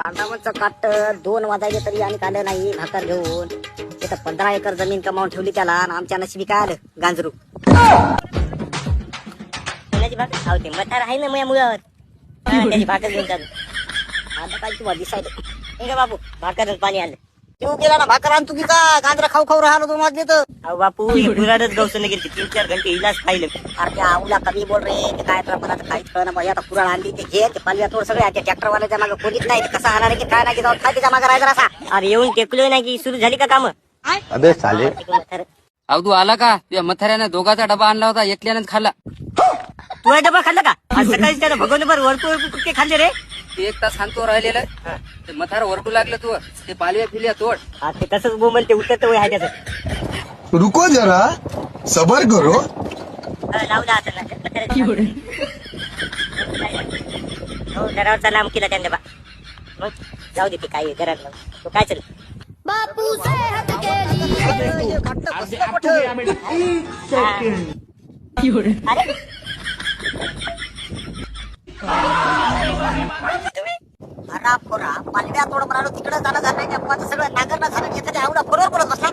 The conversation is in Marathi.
कांदावरचं काट 2 वाजायले तरी आणि आलं नाही भाकर घेऊन. तिथं 15 एकर जमीन कमावून ठेवली त्याला आणि आमच्या नशिबी काय आलं गांजरू. कोणाची भाकर खावते मटार आहे ना माझ्या मुळावर त्याची भाकर घेऊन चालू. आता काय तुम्हाला दिसायचं हे बापू भाकर पाणी आलं. तू गेला ना भाकर आण तुम्ही का गांजरा खाऊ खाऊ राहिलो 2 वाजले तर. अहो बापू हे पुराडच गवसन गेली 3-4 घंटे इलाज खायला. अरे त्या आऊला कमी बोल रे ते काय तर मला काहीच कळलं पाहिजे. आता पुराण आणली ते घे ते पालव्या तोड सगळे त्या ट्रॅक्टरवाल्याच्या मागे कोणीच नाही. कसा हाणार की काय नाही जाऊन काय त्याच्या मागे राहायचा असा. अरे येऊन टेकलोय ना की सुरू झाली का काम. अबे साले अहो तू आला का तुझ्या मथाऱ्याने दोघाचा डबा आणला होता एकल्यानंच खाल्ला. तू हे डबा खाल्ला का आज सकाळी त्याला भगवून बरं वरतू कुठे खाल्ले रे. ते 1 तास खांतो राहिलेलं ते मथार वरटू लागलं तू ते पालव्या फिल्या तोड. हा ते तसंच बोमल ते उतरत वय आहे त्याचं. रुको जरा सबर करो. लावला आता ना हो घरावरचा लांब केला त्यांनी बा. मग जाऊ दे ते काय घरात तो काय चल बापू सेहत के लिए अरे अरा पोरा पालव्या तोड म्हणालो तिकडे जाणं झालं नाही. सगळं नांगरणं झालं. एखाद्या आवडा फोनवर बोलत बसला.